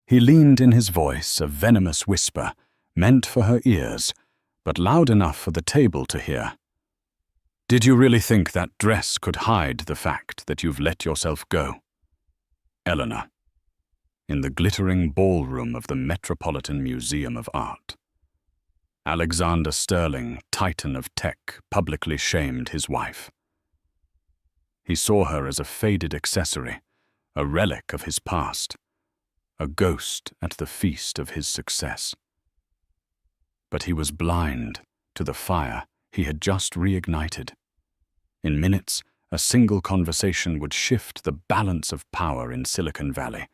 He leaned in his voice, a venomous whisper, meant for her ears, but loud enough for the table to hear. "Did you really think that dress could hide the fact that you've let yourself go?" Eleanor. In the glittering ballroom of the Metropolitan Museum of Art. Alexander Sterling, titan of tech, publicly shamed his wife. He saw her as a faded accessory, a relic of his past, a ghost at the feast of his success. But he was blind to the fire he had just reignited. In minutes, a single conversation would shift the balance of power in Silicon Valley,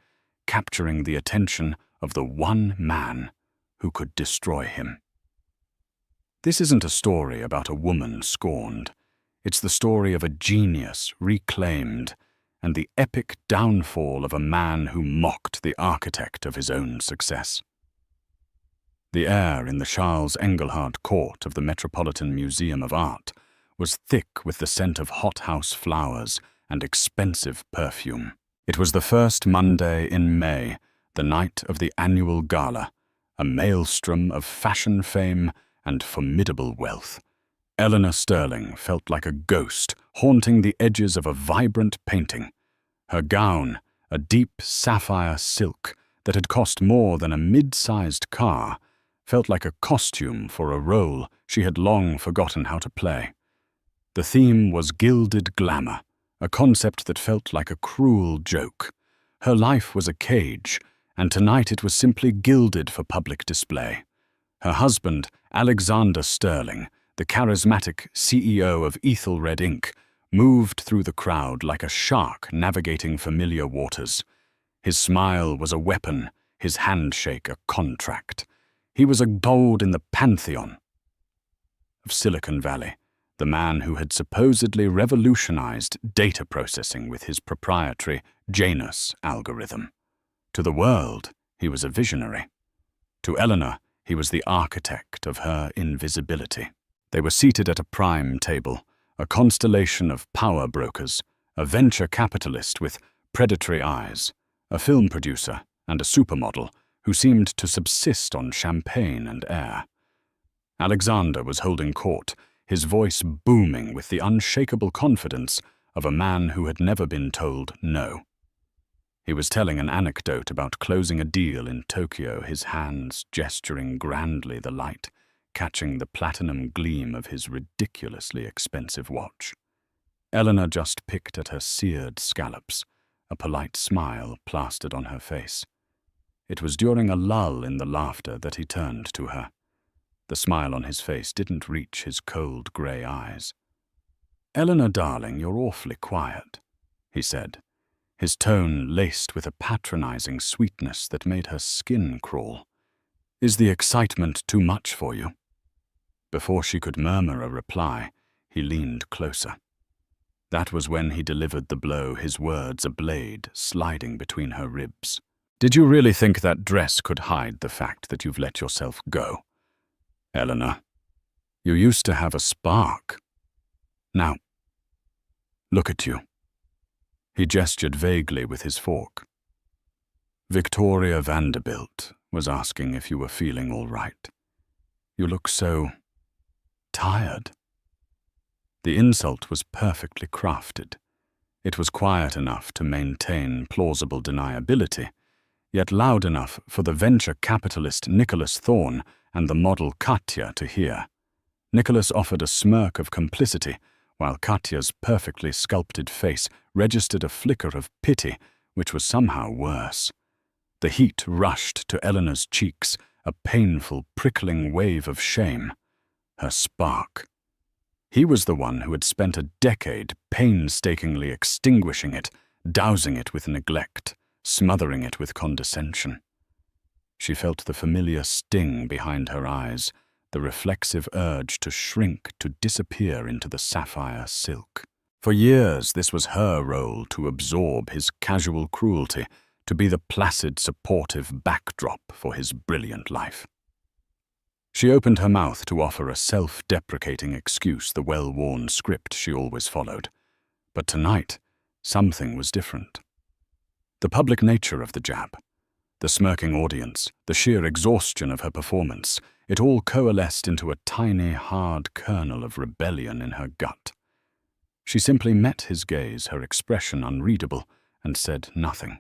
capturing the attention of the one man who could destroy him. This isn't a story about a woman scorned. It's the story of a genius reclaimed and the epic downfall of a man who mocked the architect of his own success. The air in the Charles Engelhardt Court of the Metropolitan Museum of Art was thick with the scent of hothouse flowers and expensive perfume. It was the first Monday in May, the night of the annual Gala, a maelstrom of fashion fame and formidable wealth. Eleanor Sterling felt like a ghost haunting the edges of a vibrant painting. Her gown, a deep sapphire silk that had cost more than a mid-sized car, felt like a costume for a role she had long forgotten how to play. The theme was gilded glamour, a concept that felt like a cruel joke. Her life was a cage, and tonight it was simply gilded for public display. Her husband, Alexander Sterling, the charismatic CEO of Ethelred Inc., moved through the crowd like a shark navigating familiar waters. His smile was a weapon, his handshake a contract. He was a god in the pantheon of Silicon Valley, the man who had supposedly revolutionized data processing with his proprietary Janus algorithm. To the world, he was a visionary. To Eleanor, he was the architect of her invisibility. They were seated at a prime table, a constellation of power brokers, a venture capitalist with predatory eyes, a film producer, and a supermodel who seemed to subsist on champagne and air. Alexander was holding court, his voice booming with the unshakable confidence of a man who had never been told no. He was telling an anecdote about closing a deal in Tokyo, his hands gesturing grandly, the light catching the platinum gleam of his ridiculously expensive watch. Eleanor just picked at her seared scallops, a polite smile plastered on her face. It was during a lull in the laughter that he turned to her. The smile on his face didn't reach his cold grey eyes. "Eleanor, darling, you're awfully quiet," he said, his tone laced with a patronizing sweetness that made her skin crawl. "Is the excitement too much for you?" Before she could murmur a reply, he leaned closer. That was when he delivered the blow, his words a blade sliding between her ribs. "Did you really think that dress could hide the fact that you've let yourself go? Eleanor, you used to have a spark. Now, look at you." He gestured vaguely with his fork. "Victoria Vanderbilt was asking if you were feeling all right. You look so tired." The insult was perfectly crafted. It was quiet enough to maintain plausible deniability, yet loud enough for the venture capitalist Nicholas Thorne and the model Katya to hear. Nicholas offered a smirk of complicity, while Katya's perfectly sculpted face registered a flicker of pity, which was somehow worse. The heat rushed to Eleanor's cheeks, a painful, prickling wave of shame. Her spark. He was the one who had spent a decade painstakingly extinguishing it, dousing it with neglect, smothering it with condescension. She felt the familiar sting behind her eyes, the reflexive urge to shrink, to disappear into the sapphire silk. For years, this was her role, to absorb his casual cruelty, to be the placid, supportive backdrop for his brilliant life. She opened her mouth to offer a self-deprecating excuse, the well-worn script she always followed. But tonight, something was different. The public nature of the jab, The smirking audience, the sheer exhaustion of her performance, it all coalesced into a tiny, hard kernel of rebellion in her gut. She simply met his gaze, her expression unreadable, and said nothing.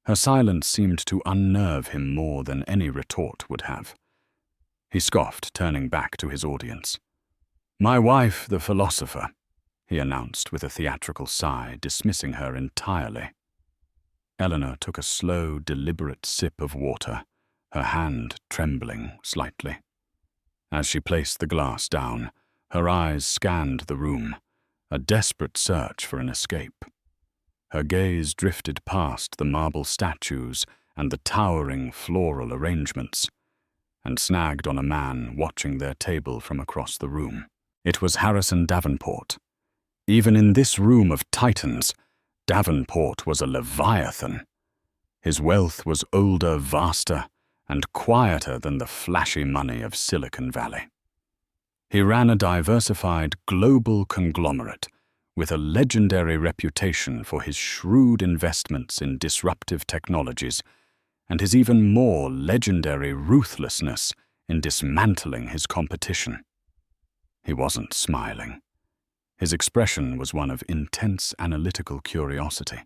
Her silence seemed to unnerve him more than any retort would have. He scoffed, turning back to his audience. "My wife, the philosopher," he announced with a theatrical sigh, dismissing her entirely. Eleanor took a slow, deliberate sip of water, her hand trembling slightly. As she placed the glass down, her eyes scanned the room, a desperate search for an escape. Her gaze drifted past the marble statues and the towering floral arrangements, and snagged on a man watching their table from across the room. It was Harrison Davenport. Even in this room of titans, Davenport was a leviathan. His wealth was older, vaster, and quieter than the flashy money of Silicon Valley. He ran a diversified global conglomerate with a legendary reputation for his shrewd investments in disruptive technologies and his even more legendary ruthlessness in dismantling his competition. He wasn't smiling. His expression was one of intense analytical curiosity.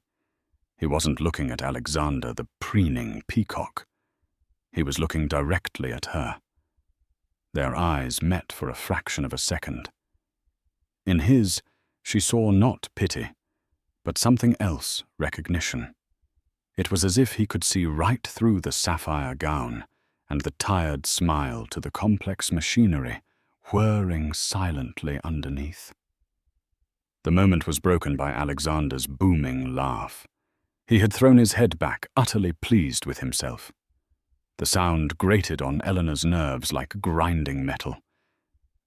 He wasn't looking at Alexander, the preening peacock. He was looking directly at her. Their eyes met for a fraction of a second. In his, she saw not pity, but something else, recognition. It was as if he could see right through the sapphire gown and the tired smile to the complex machinery whirring silently underneath. The moment was broken by Alexander's booming laugh. He had thrown his head back, utterly pleased with himself. The sound grated on Eleanor's nerves like grinding metal.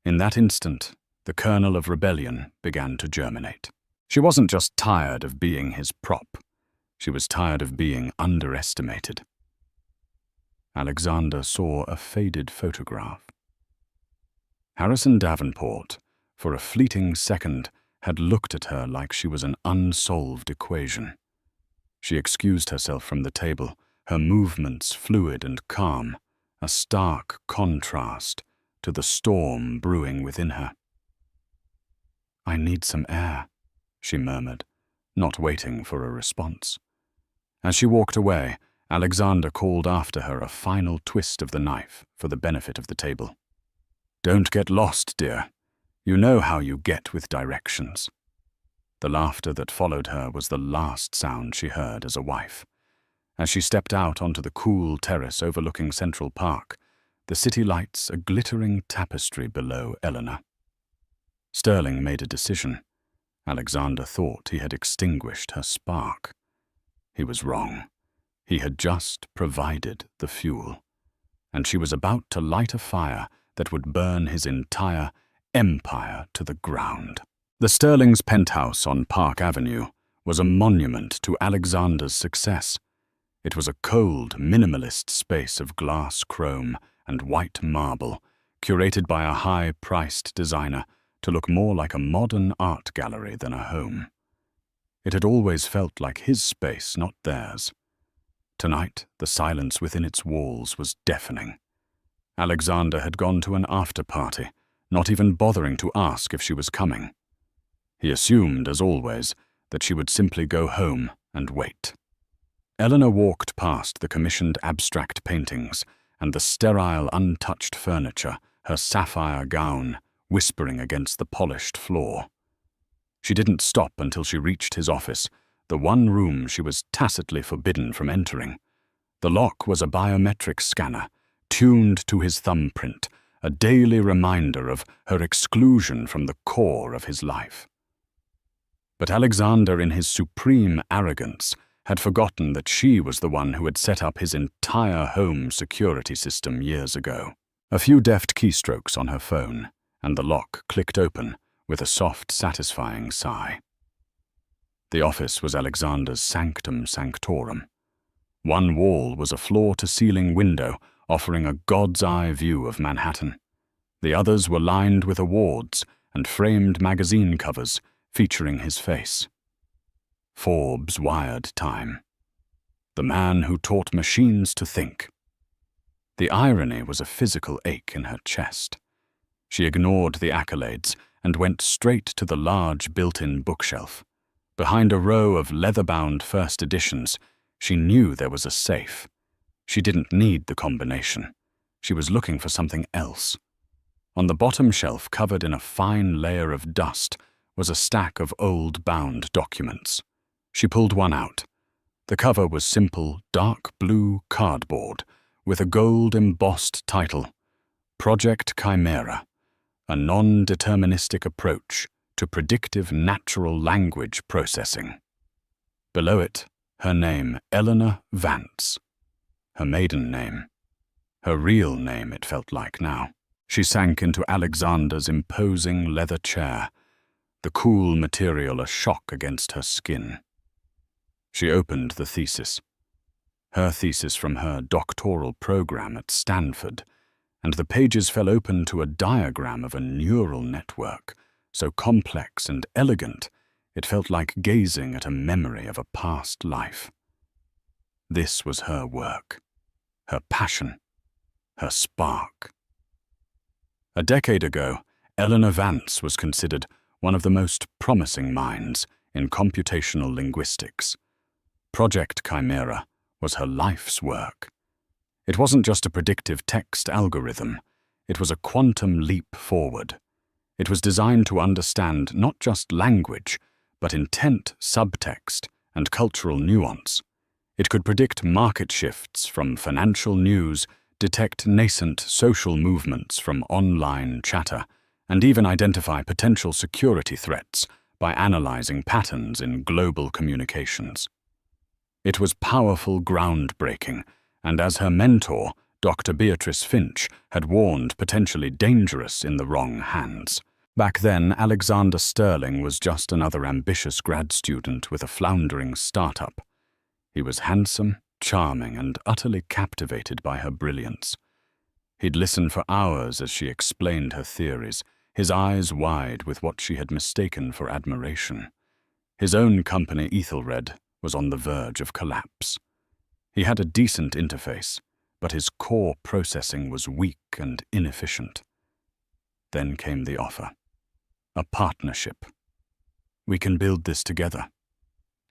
In that instant, the kernel of rebellion began to germinate. She wasn't just tired of being his prop. She was tired of being underestimated. Alexander saw a faded photograph. Harrison Davenport, for a fleeting second, had looked at her like she was an unsolved equation. She excused herself from the table, her movements fluid and calm, a stark contrast to the storm brewing within her. "I need some air," she murmured, not waiting for a response. As she walked away, Alexander called after her a final twist of the knife for the benefit of the table. "Don't get lost, dear. You know how you get with directions." The laughter that followed her was the last sound she heard as a wife. As she stepped out onto the cool terrace overlooking Central Park, the city lights a glittering tapestry below Eleanor. Sterling made a decision. Alexander thought he had extinguished her spark. He was wrong. He had just provided the fuel, and she was about to light a fire that would burn his entire empire to the ground. The Sterling's penthouse on Park Avenue was a monument to Alexander's success. It was a cold, minimalist space of glass chrome and white marble, curated by a high-priced designer to look more like a modern art gallery than a home. It had always felt like his space, not theirs. Tonight, the silence within its walls was deafening. Alexander had gone to an after-party, not even bothering to ask if she was coming. He assumed, as always, that she would simply go home and wait. Eleanor walked past the commissioned abstract paintings and the sterile, untouched furniture, her sapphire gown whispering against the polished floor. She didn't stop until she reached his office, the one room she was tacitly forbidden from entering. The lock was a biometric scanner, tuned to his thumbprint, a daily reminder of her exclusion from the core of his life. But Alexander, in his supreme arrogance, had forgotten that she was the one who had set up his entire home security system years ago. A few deft keystrokes on her phone, and the lock clicked open with a soft, satisfying sigh. The office was Alexander's sanctum sanctorum. One wall was a floor-to-ceiling window offering a god's-eye view of Manhattan. The others were lined with awards and framed magazine covers featuring his face. Forbes Wired time. the man who taught machines to think. The irony was a physical ache in her chest. She ignored the accolades and went straight to the large built-in bookshelf. Behind a row of leather-bound first editions, she knew there was a safe. She didn't need the combination. She was looking for something else. On the bottom shelf, covered in a fine layer of dust, was a stack of old bound documents. She pulled one out. The cover was simple, dark blue cardboard with a gold embossed title, Project Chimera, a non-deterministic approach to predictive natural language processing. Below it, her name, Eleanor Vance. Her maiden name. Her real name, it felt like now. She sank into Alexander's imposing leather chair, the cool material a shock against her skin. She opened the thesis. Her thesis from her doctoral program at Stanford, and the pages fell open to a diagram of a neural network, so complex and elegant it felt like gazing at a memory of a past life. This was her work, her passion, her spark. A decade ago, Eleanor Vance was considered one of the most promising minds in computational linguistics. Project Chimera was her life's work. It wasn't just a predictive text algorithm, it was a quantum leap forward. It was designed to understand not just language, but intent, subtext, and cultural nuance. It could predict market shifts from financial news, detect nascent social movements from online chatter, and even identify potential security threats by analyzing patterns in global communications. It was powerful, groundbreaking, and as her mentor, Dr. Beatrice Finch, had warned, potentially dangerous in the wrong hands. Back then, Alexander Sterling was just another ambitious grad student with a floundering startup. He was handsome, charming, and utterly captivated by her brilliance. He'd listen for hours as she explained her theories, his eyes wide with what she had mistaken for admiration. His own company, Ethelred, was on the verge of collapse. He had a decent interface, but his core processing was weak and inefficient. Then came the offer. A partnership. "We can build this together,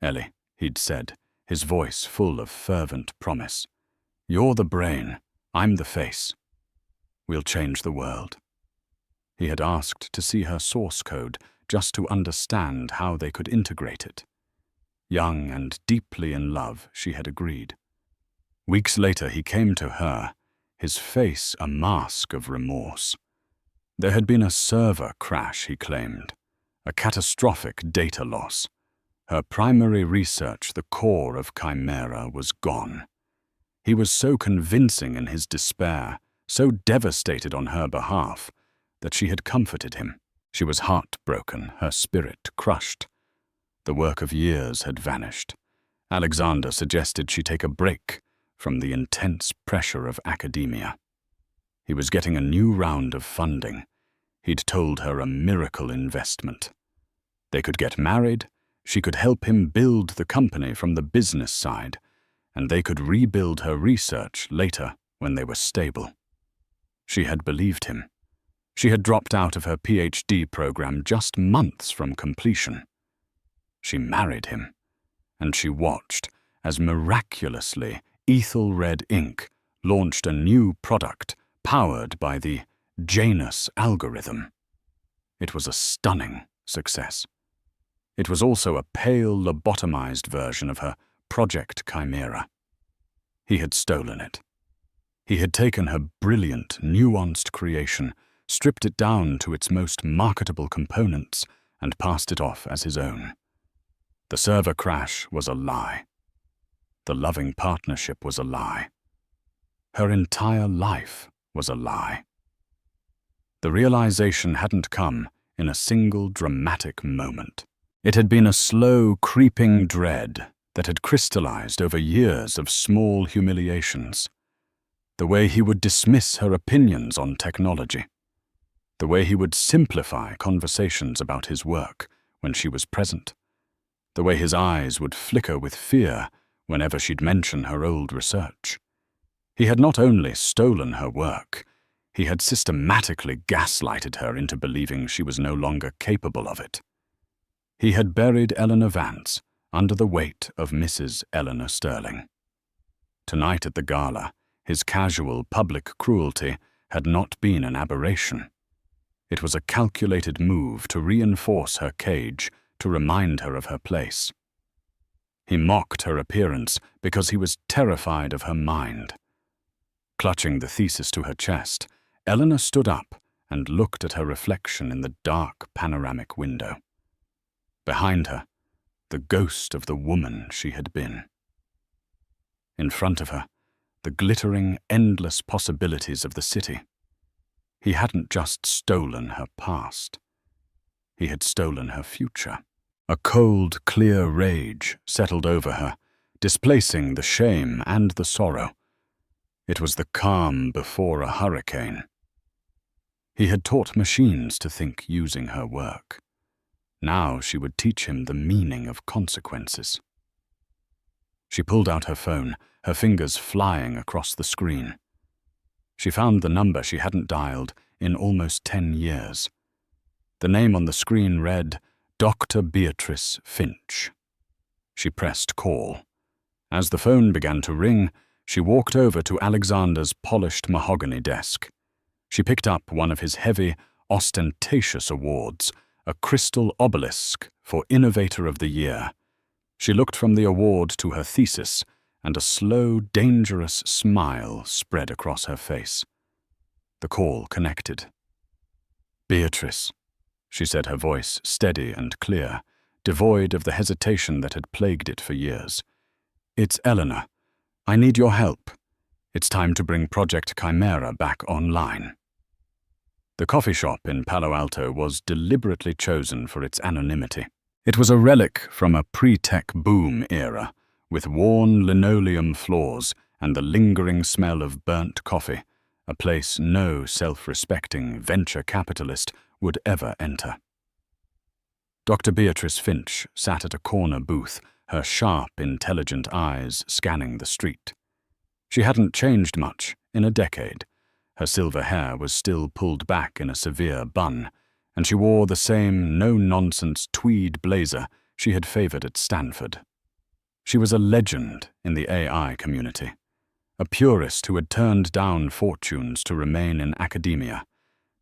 Ellie," he'd said, his voice full of fervent promise. "You're the brain, I'm the face. We'll change the world." He had asked to see her source code just to understand how they could integrate it. Young and deeply in love, she had agreed. Weeks later, he came to her, his face a mask of remorse. There had been a server crash, he claimed, a catastrophic data loss. Her primary research, the core of Chimera, was gone. He was so convincing in his despair, so devastated on her behalf, that she had comforted him. She was heartbroken, her spirit crushed. The work of years had vanished. Alexander suggested she take a break from the intense pressure of academia. He was getting a new round of funding. He'd told her a miracle investment. They could get married, she could help him build the company from the business side, and they could rebuild her research later when they were stable. She had believed him. She had dropped out of her PhD program just months from completion. She married him, and she watched as miraculously Ethelred Inc. launched a new product powered by the Janus algorithm. It was a stunning success. It was also a pale, lobotomized version of her Project Chimera. He had stolen it. He had taken her brilliant, nuanced creation, stripped it down to its most marketable components, and passed it off as his own. The server crash was a lie. The loving partnership was a lie. Her entire life was a lie. The realization hadn't come in a single dramatic moment. It had been a slow, creeping dread that had crystallized over years of small humiliations. The way he would dismiss her opinions on technology. The way he would simplify conversations about his work when she was present. The way his eyes would flicker with fear whenever she'd mention her old research. He had not only stolen her work, he had systematically gaslighted her into believing she was no longer capable of it. He had buried Eleanor Vance under the weight of Mrs. Eleanor Sterling. Tonight at the gala, his casual public cruelty had not been an aberration. It was a calculated move to reinforce her cage, to remind her of her place. He mocked her appearance because he was terrified of her mind. Clutching the thesis to her chest, Eleanor stood up and looked at her reflection in the dark panoramic window. Behind her, the ghost of the woman she had been. In front of her, the glittering, endless possibilities of the city. He hadn't just stolen her past. He had stolen her future. A cold, clear rage settled over her, displacing the shame and the sorrow. It was the calm before a hurricane. He had taught machines to think using her work. Now she would teach him the meaning of consequences. She pulled out her phone, her fingers flying across the screen. She found the number she hadn't dialed in almost 10 years. The name on the screen read, Dr. Beatrice Finch. She pressed call. As the phone began to ring, she walked over to Alexander's polished mahogany desk. She picked up one of his heavy, ostentatious awards, a crystal obelisk for Innovator of the Year. She looked from the award to her thesis, and a slow, dangerous smile spread across her face. The call connected. Beatrice, she said, her voice steady and clear, devoid of the hesitation that had plagued it for years. It's Eleanor. I need your help. It's time to bring Project Chimera back online. The coffee shop in Palo Alto was deliberately chosen for its anonymity. It was a relic from a pre-tech boom era, with worn linoleum floors and the lingering smell of burnt coffee, a place no self-respecting venture capitalist would ever enter. Dr. Beatrice Finch sat at a corner booth, her sharp, intelligent eyes scanning the street. She hadn't changed much in a decade. Her silver hair was still pulled back in a severe bun, and she wore the same no-nonsense tweed blazer she had favored at Stanford. She was a legend in the AI community, a purist who had turned down fortunes to remain in academia,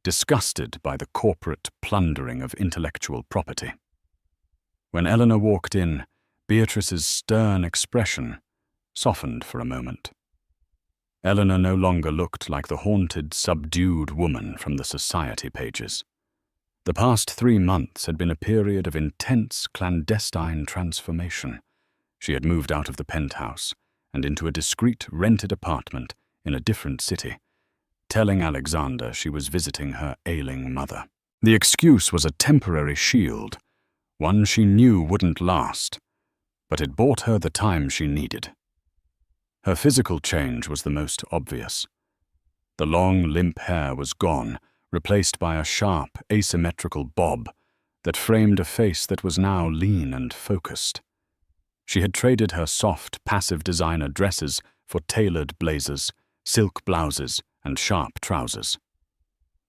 disgusted by the corporate plundering of intellectual property. When Eleanor walked in, Beatrice's stern expression softened for a moment. Eleanor no longer looked like the haunted, subdued woman from the society pages. The past 3 months had been a period of intense, clandestine transformation. She had moved out of the penthouse and into a discreet, rented apartment in a different city, telling Alexander she was visiting her ailing mother. The excuse was a temporary shield, one she knew wouldn't last, but it bought her the time she needed. Her physical change was the most obvious. The long, limp hair was gone, replaced by a sharp, asymmetrical bob that framed a face that was now lean and focused. She had traded her soft, passive designer dresses for tailored blazers, silk blouses, and sharp trousers.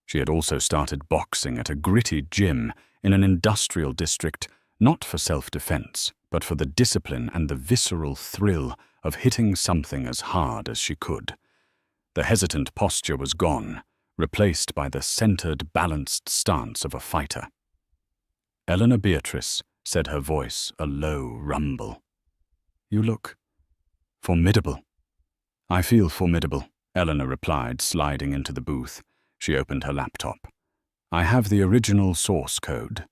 She had also started boxing at a gritty gym in an industrial district, not for self-defense, but for the discipline and the visceral thrill of hitting something as hard as she could. The hesitant posture was gone, replaced by the centered, balanced stance of a fighter. Eleanor Beatrice said, her voice a low rumble. "You look formidable." "I feel formidable," Eleanor replied, sliding into the booth. She opened her laptop. "I have the original source code,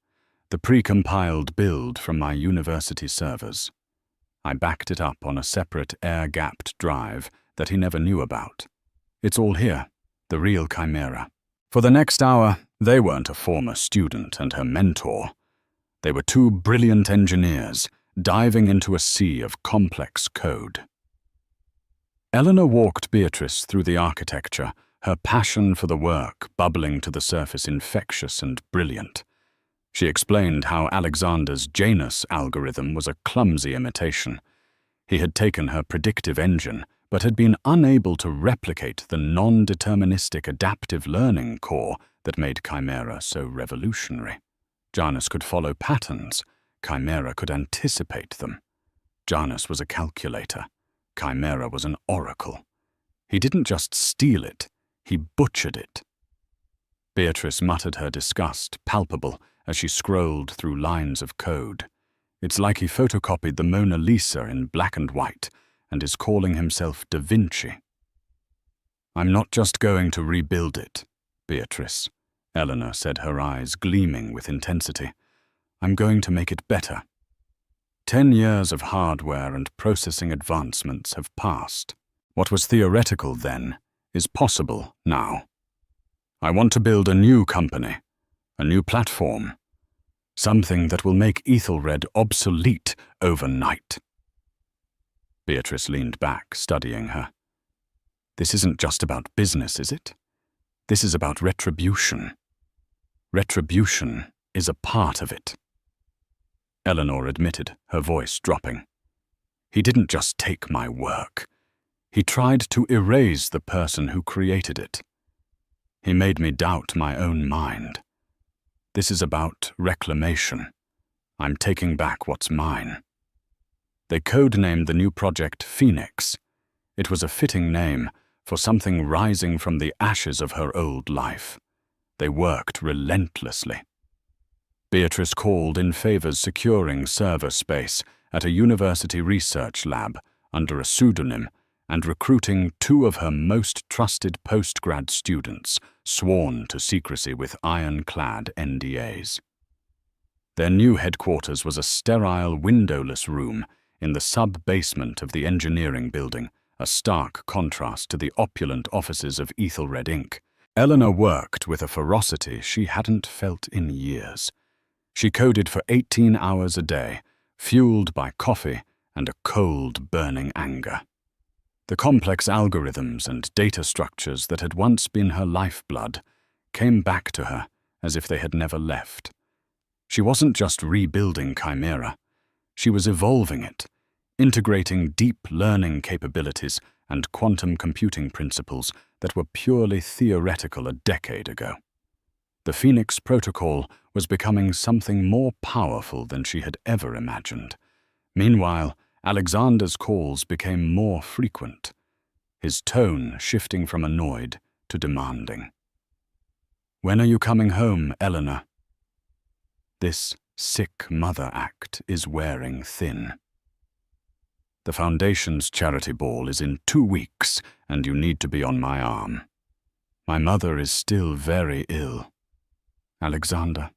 the pre-compiled build from my university servers. I backed it up on a separate air-gapped drive that he never knew about. It's all here, the real Chimera." For the next hour, they weren't a former student and her mentor. They were 2 brilliant engineers diving into a sea of complex code. Eleanor walked Beatrice through the architecture, her passion for the work bubbling to the surface, infectious and brilliant. She explained how Alexander's Janus algorithm was a clumsy imitation. He had taken her predictive engine, but had been unable to replicate the non-deterministic adaptive learning core that made Chimera so revolutionary. Janus could follow patterns. Chimera could anticipate them. Janus was a calculator. Chimera was an oracle. He didn't just steal it, he butchered it. Beatrice muttered her disgust, palpable, as she scrolled through lines of code. It's like he photocopied the Mona Lisa in black and white and is calling himself Da Vinci. I'm not just going to rebuild it, Beatrice, Eleanor said, her eyes gleaming with intensity. I'm going to make it better. 10 years of hardware and processing advancements have passed. What was theoretical then is possible now. I want to build a new company, a new platform, something that will make Ethelred obsolete overnight. Beatrice leaned back, studying her. This isn't just about business, is it? This is about retribution. Retribution is a part of it. Eleanor admitted, her voice dropping. He didn't just take my work. He tried to erase the person who created it. He made me doubt my own mind. This is about reclamation. I'm taking back what's mine. They codenamed the new project Phoenix. It was a fitting name for something rising from the ashes of her old life. They worked relentlessly. Beatrice called in favors securing server space at a university research lab under a pseudonym and recruiting 2 of her most trusted postgrad students, sworn to secrecy with ironclad NDAs. Their new headquarters was a sterile, windowless room in the sub-basement of the engineering building, a stark contrast to the opulent offices of Ethelred Inc. Eleanor worked with a ferocity she hadn't felt in years. She coded for 18 hours a day, fueled by coffee and a cold, burning anger. The complex algorithms and data structures that had once been her lifeblood came back to her as if they had never left. She wasn't just rebuilding Chimera. She was evolving it, integrating deep learning capabilities and quantum computing principles that were purely theoretical a decade ago. The Phoenix Protocol was becoming something more powerful than she had ever imagined. Meanwhile, Alexander's calls became more frequent, his tone shifting from annoyed to demanding. When are you coming home, Eleanor? This sick mother act is wearing thin. The Foundation's charity ball is in 2 weeks, and you need to be on my arm. My mother is still very ill. Alexander,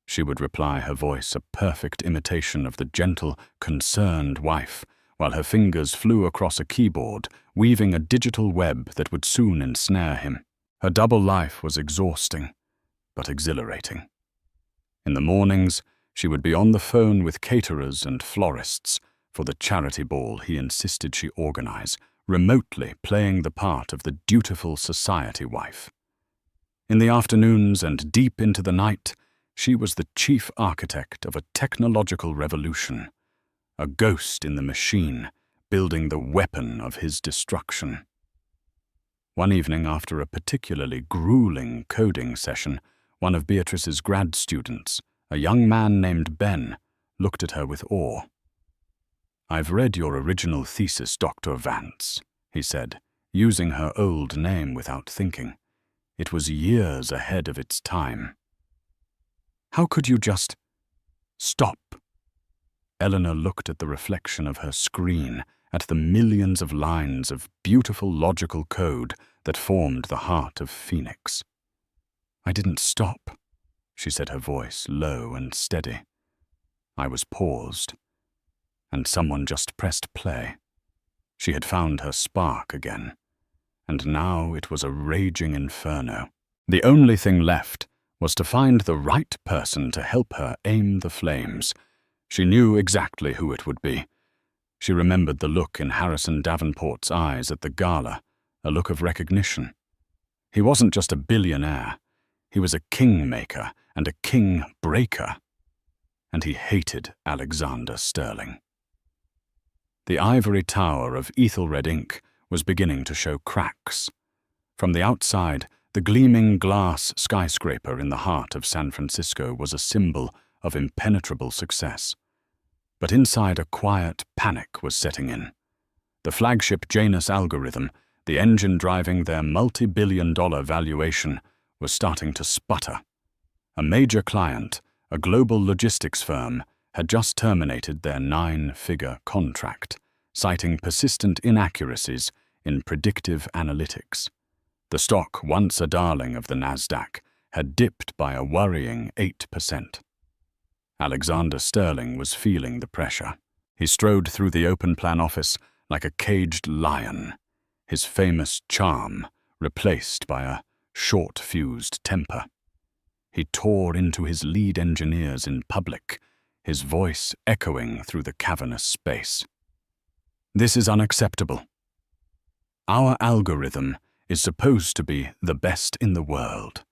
she would reply, her voice a perfect imitation of the gentle, concerned wife, while her fingers flew across a keyboard, weaving a digital web that would soon ensnare him. Her double life was exhausting, but exhilarating. In the mornings, she would be on the phone with caterers and florists for the charity ball he insisted she organize, remotely playing the part of the dutiful society wife. In the afternoons and deep into the night, she was the chief architect of a technological revolution, a ghost in the machine, building the weapon of his destruction. One evening, after a particularly grueling coding session, one of Beatrice's grad students, a young man named Ben, looked at her with awe. "I've read your original thesis, Dr. Vance," he said, using her old name without thinking. It was years ahead of its time. How could you just stop? Eleanor looked at the reflection of her screen, at the millions of lines of beautiful logical code that formed the heart of Phoenix. I didn't stop, she said, her voice low and steady. I was paused, and someone just pressed play. She had found her spark again, and now it was a raging inferno. The only thing left was to find the right person to help her aim the flames. She knew exactly who it would be. She remembered the look in Harrison Davenport's eyes at the Gala, a look of recognition. He wasn't just a billionaire. He was a kingmaker and a king-breaker. And he hated Alexander Sterling. The ivory tower of ethyl red ink was beginning to show cracks. From the outside, the gleaming glass skyscraper in the heart of San Francisco was a symbol of impenetrable success. But inside, a quiet panic was setting in. The flagship Janus algorithm, the engine driving their multi-billion-dollar valuation, was starting to sputter. A major client, a global logistics firm, had just terminated their 9-figure contract, citing persistent inaccuracies in predictive analytics. The stock, once a darling of the Nasdaq, had dipped by a worrying 8%. Alexander Sterling was feeling the pressure. He strode through the open-plan office like a caged lion, his famous charm replaced by a short-fused temper. He tore into his lead engineers in public, his voice echoing through the cavernous space. "This is unacceptable. Our algorithm is supposed to be the best in the world.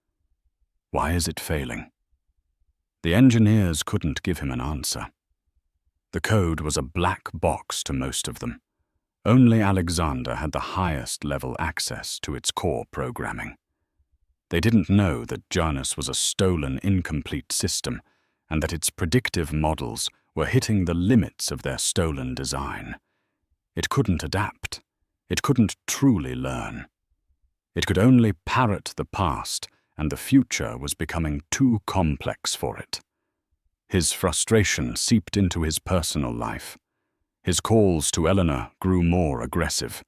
Why is it failing?" The engineers couldn't give him an answer. The code was a black box to most of them. Only Alexander had the highest level access to its core programming. They didn't know that Janus was a stolen, incomplete system, and that its predictive models were hitting the limits of their stolen design. It couldn't adapt. It couldn't truly learn. It could only parrot the past, and the future was becoming too complex for it. His frustration seeped into his personal life. His calls to Eleanor grew more aggressive.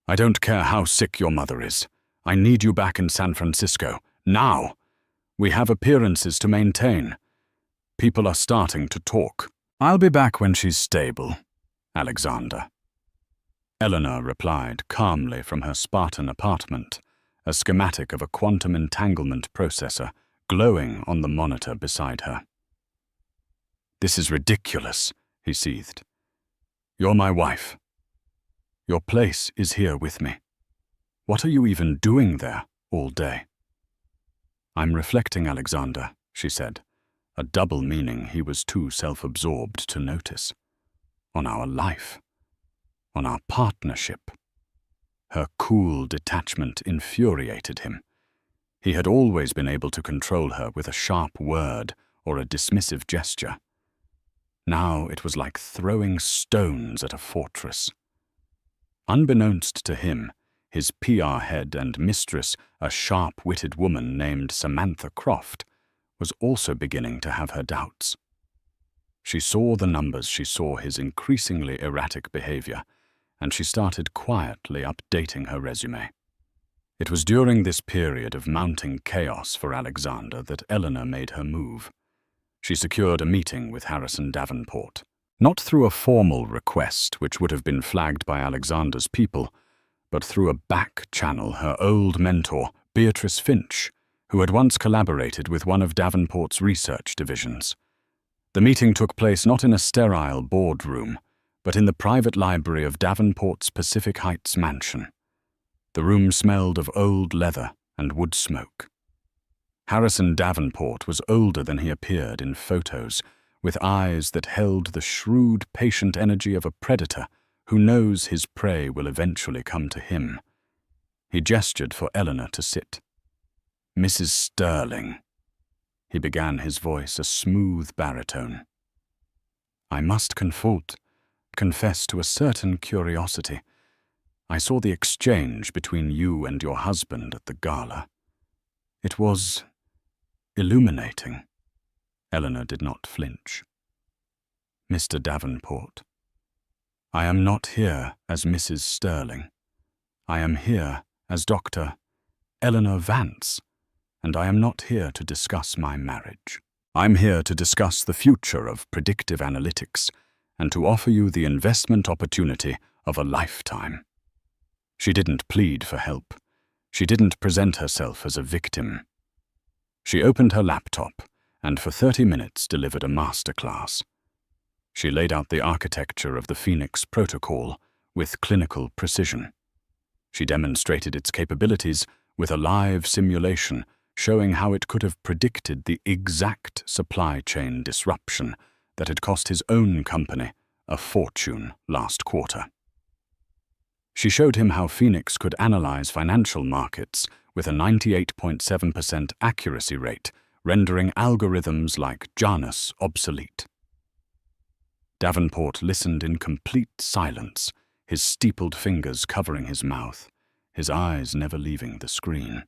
"I don't care how sick your mother is. I need you back in San Francisco, now. We have appearances to maintain. People are starting to talk. I'll be back when she's stable, Alexander." Eleanor replied calmly from her Spartan apartment, a schematic of a quantum entanglement processor glowing on the monitor beside her. "This is ridiculous," he seethed. "You're my wife. Your place is here with me. What are you even doing there all day?" "I'm reflecting, Alexander," she said, a double meaning he was too self-absorbed to notice. "On our life. On our partnership." Her cool detachment infuriated him. He had always been able to control her with a sharp word or a dismissive gesture. Now it was like throwing stones at a fortress. Unbeknownst to him, his PR head and mistress, a sharp-witted woman named Samantha Croft, was also beginning to have her doubts. She saw the numbers, she saw his increasingly erratic behavior, and she started quietly updating her resume. It was during this period of mounting chaos for Alexander that Eleanor made her move. She secured a meeting with Harrison Davenport, not through a formal request which would have been flagged by Alexander's people, but through a back channel her old mentor, Beatrice Finch, who had once collaborated with one of Davenport's research divisions. The meeting took place not in a sterile boardroom, but in the private library of Davenport's Pacific Heights mansion. The room smelled of old leather and wood smoke. Harrison Davenport was older than he appeared in photos, with eyes that held the shrewd, patient energy of a predator who knows his prey will eventually come to him. He gestured for Eleanor to sit. "Mrs. Sterling," he began, his voice a smooth baritone. "I must confess to a certain curiosity. I saw the exchange between you and your husband at the gala. It was illuminating." Eleanor did not flinch. "Mr. Davenport, I am not here as Mrs. Sterling. I am here as Dr. Eleanor Vance, and I am not here to discuss my marriage. I'm here to discuss the future of predictive analytics and to offer you the investment opportunity of a lifetime." She didn't plead for help. She didn't present herself as a victim. She opened her laptop and for 30 minutes delivered a masterclass. She laid out the architecture of the Phoenix Protocol with clinical precision. She demonstrated its capabilities with a live simulation showing how it could have predicted the exact supply chain disruption that had cost his own company a fortune last quarter. She showed him how Phoenix could analyze financial markets with a 98.7% accuracy rate, rendering algorithms like Janus obsolete. Davenport listened in complete silence, his steepled fingers covering his mouth, his eyes never leaving the screen.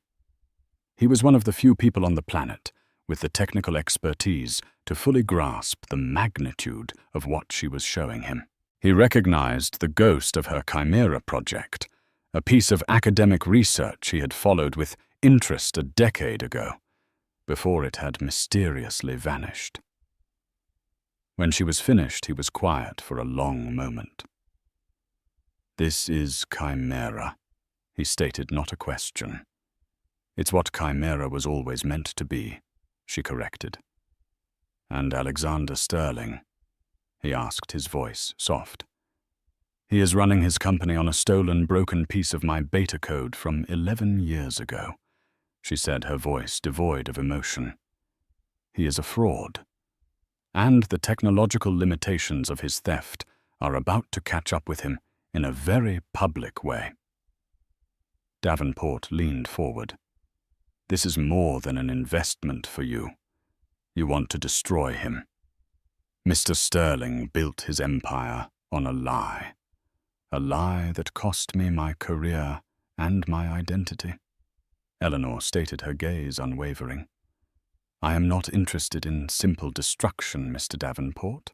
He was one of the few people on the planet with the technical expertise to fully grasp the magnitude of what she was showing him. He recognized the ghost of her Chimera project, a piece of academic research he had followed with interest a decade ago, before it had mysteriously vanished. When she was finished, he was quiet for a long moment. "This is Chimera," he stated, not a question. "It's what Chimera was always meant to be," she corrected. "And Alexander Sterling?" he asked, his voice soft. "He is running his company on a stolen, broken piece of my beta code from 11 years ago," she said, her voice devoid of emotion. "He is a fraud, and the technological limitations of his theft are about to catch up with him in a very public way." Davenport leaned forward. "This is more than an investment for you. You want to destroy him. Mr. Sterling built his empire on a lie that cost me my career and my identity." Eleanor stated, her gaze unwavering. "I am not interested in simple destruction, Mr. Davenport.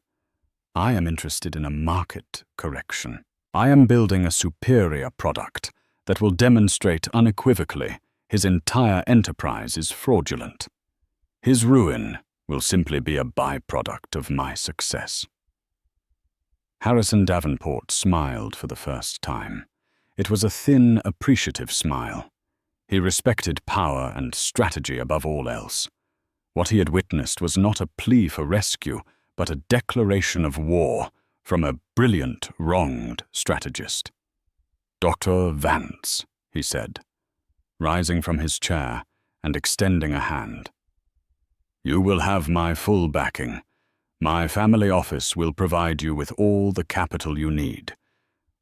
I am interested in a market correction. I am building a superior product that will demonstrate unequivocally his entire enterprise is fraudulent. His ruin will simply be a byproduct of my success." Harrison Davenport smiled for the first time. It was a thin, appreciative smile. He respected power and strategy above all else. What he had witnessed was not a plea for rescue, but a declaration of war from a brilliant, wronged strategist. "Dr. Vance," he said, rising from his chair and extending a hand. "You will have my full backing. My family office will provide you with all the capital you need.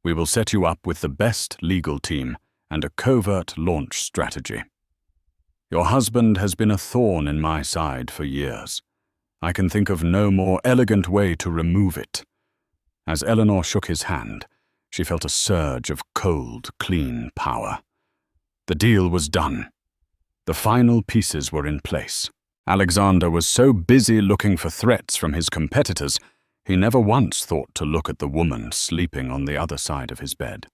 We will set you up with the best legal team and a covert launch strategy. Your husband has been a thorn in my side for years. I can think of no more elegant way to remove it." As Eleanor shook his hand, she felt a surge of cold, clean power. The deal was done. The final pieces were in place. Alexander was so busy looking for threats from his competitors, he never once thought to look at the woman sleeping on the other side of his bed.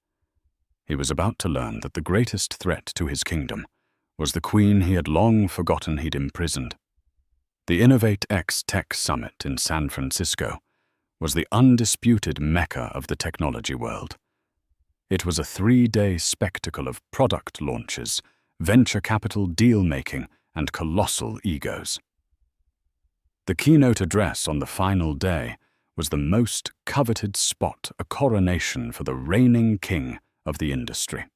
He was about to learn that the greatest threat to his kingdom was the queen he had long forgotten he'd imprisoned. The Innovate X Tech Summit in San Francisco was the undisputed mecca of the technology world. It was a 3-day spectacle of product launches, venture capital deal-making, and colossal egos. The keynote address on the final day was the most coveted spot, a coronation for the reigning king of the industry.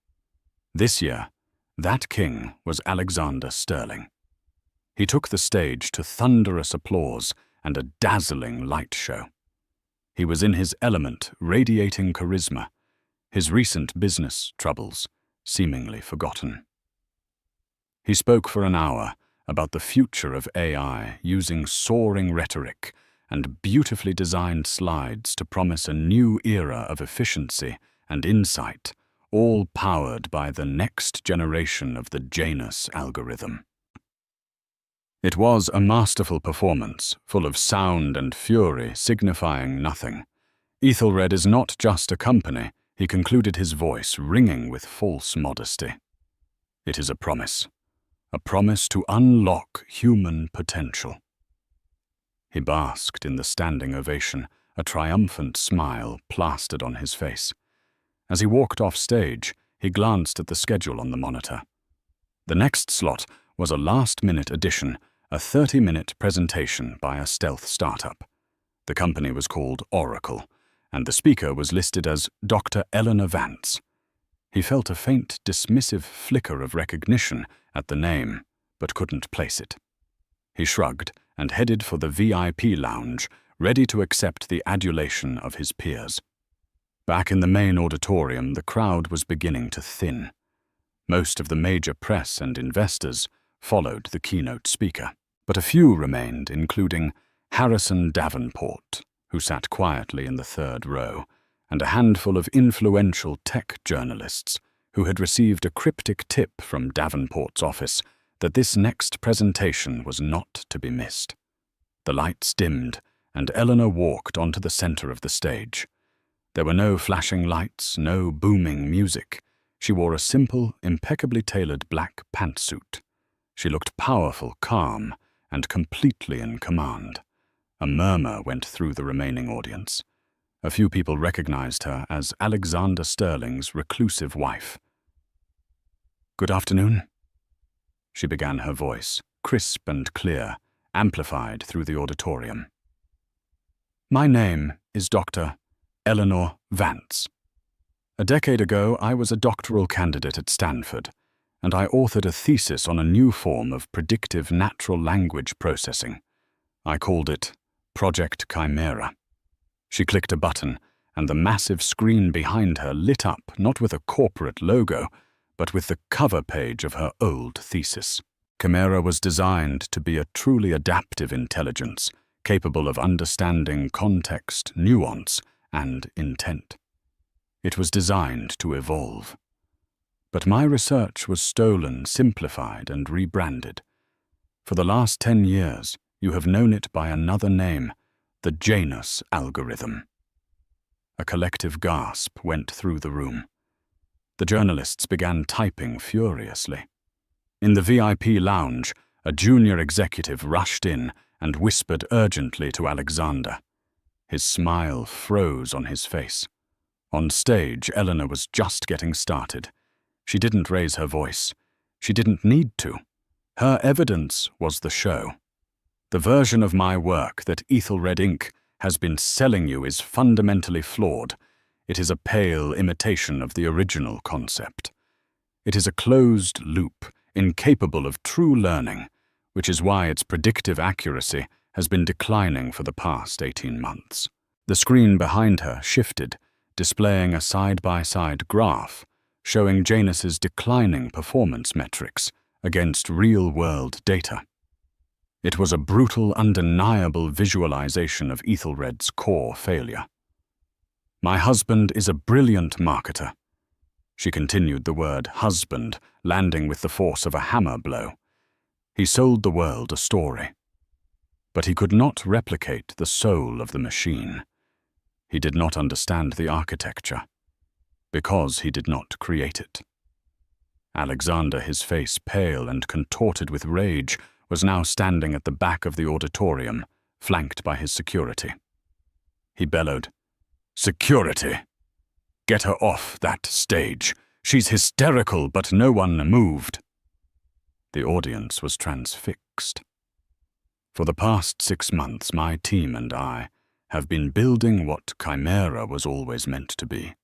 This year, that king was Alexander Sterling. He took the stage to thunderous applause and a dazzling light show. He was in his element, radiating charisma, his recent business troubles seemingly forgotten. He spoke for an hour about the future of AI, using soaring rhetoric and beautifully designed slides to promise a new era of efficiency and insight, all powered by the next generation of the Janus algorithm. It was a masterful performance, full of sound and fury signifying nothing. Ethelred is not just a company, he concluded, his voice ringing with false modesty. It is a promise to unlock human potential. He basked in the standing ovation, a triumphant smile plastered on his face. As he walked off stage, he glanced at the schedule on the monitor. The next slot was a last-minute addition, a 30-minute presentation by a stealth startup. The company was called Oracle, and the speaker was listed as Dr. Eleanor Vance. He felt a faint, dismissive flicker of recognition at the name, but couldn't place it. He shrugged and headed for the VIP lounge, ready to accept the adulation of his peers. Back in the main auditorium, the crowd was beginning to thin. Most of the major press and investors followed the keynote speaker, but a few remained, including Harrison Davenport, who sat quietly in the third row, and a handful of influential tech journalists who had received a cryptic tip from Davenport's office that this next presentation was not to be missed. The lights dimmed, and Eleanor walked onto the center of the stage. There were no flashing lights, no booming music. She wore a simple, impeccably tailored black pantsuit. She looked powerful, calm, and completely in command. A murmur went through the remaining audience. A few people recognized her as Alexander Sterling's reclusive wife. "Good afternoon," she began, her voice, crisp and clear, amplified through the auditorium. "My name is Dr. Eleanor Vance. A decade ago, I was a doctoral candidate at Stanford, and I authored a thesis on a new form of predictive natural language processing. I called it Project Chimera." She clicked a button, and the massive screen behind her lit up not with a corporate logo, but with the cover page of her old thesis. Chimera was designed to be a truly adaptive intelligence, capable of understanding context, nuance, and intent. It was designed to evolve. But my research was stolen, simplified, and rebranded. For the last 10 years, you have known it by another name, the Janus algorithm. A collective gasp went through the room. The journalists began typing furiously. In the VIP lounge, a junior executive rushed in and whispered urgently to Alexander. His smile froze on his face. On stage, Eleanor was just getting started. She didn't raise her voice. She didn't need to. Her evidence was the show. "The version of my work that Ethelred Inc. has been selling you is fundamentally flawed. It is a pale imitation of the original concept. It is a closed loop, incapable of true learning, which is why its predictive accuracy has been declining for the past 18 months. The screen behind her shifted, displaying a side-by-side graph showing Janus's declining performance metrics against real-world data. It was a brutal, undeniable visualization of Ethelred's core failure. "My husband is a brilliant marketer." She continued the word husband, landing with the force of a hammer blow. "He sold the world a story. But he could not replicate the soul of the machine. He did not understand the architecture, because he did not create it." Alexander, his face pale and contorted with rage, was now standing at the back of the auditorium, flanked by his security. He bellowed, "Security! Get her off that stage. She's hysterical," but no one moved. The audience was transfixed. "For the past 6 months, my team and I have been building what Chimera was always meant to be,"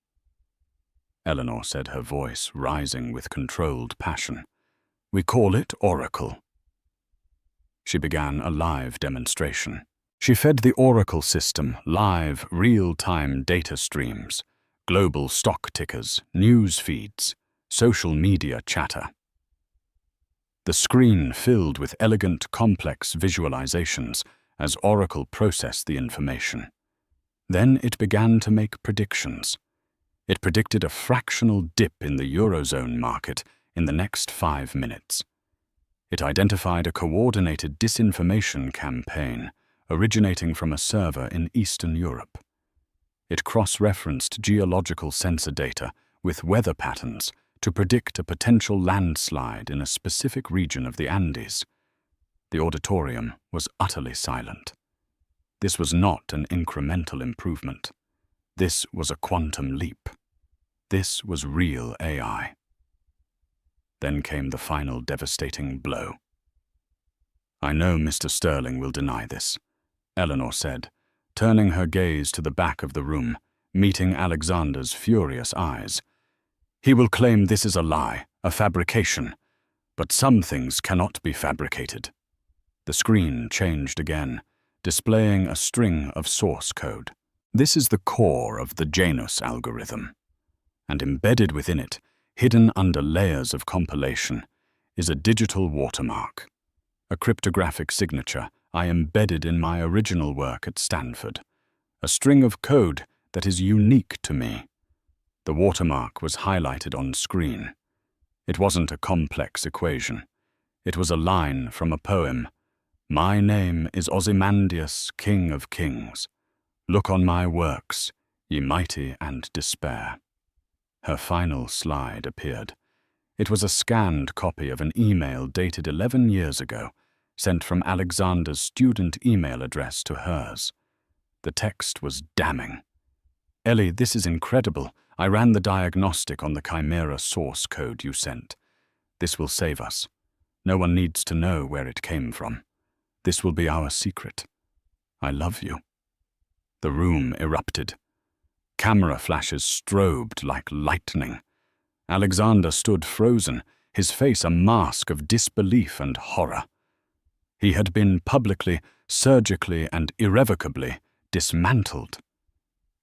Eleanor said, her voice rising with controlled passion. "We call it Oracle." She began a live demonstration. She fed the Oracle system live, real-time data streams, global stock tickers, news feeds, social media chatter. The screen filled with elegant, complex visualizations as Oracle processed the information. Then it began to make predictions. It predicted a fractional dip in the Eurozone market in the next 5 minutes. It identified a coordinated disinformation campaign originating from a server in Eastern Europe. It cross-referenced geological sensor data with weather patterns to predict a potential landslide in a specific region of the Andes. The auditorium was utterly silent. This was not an incremental improvement. This was a quantum leap. This was real AI. Then came the final devastating blow. "I know Mr. Sterling will deny this," Eleanor said, turning her gaze to the back of the room, meeting Alexander's furious eyes. "He will claim this is a lie, a fabrication. But some things cannot be fabricated." The screen changed again, displaying a string of source code. This is the core of the Janus algorithm, and embedded within it, hidden under layers of compilation, is a digital watermark, a cryptographic signature I embedded in my original work at Stanford, a string of code that is unique to me. The watermark was highlighted on screen. It wasn't a complex equation. It was a line from a poem. My name is Ozymandias, King of Kings. Look on my works, ye mighty and despair. Her final slide appeared. It was a scanned copy of an email dated 11 years ago, sent from Alexander's student email address to hers. The text was damning. Ellie, this is incredible. I ran the diagnostic on the Chimera source code you sent. This will save us. No one needs to know where it came from. This will be our secret. I love you. The room erupted. Camera flashes strobed like lightning. Alexander stood frozen, his face a mask of disbelief and horror. He had been publicly, surgically, and irrevocably dismantled.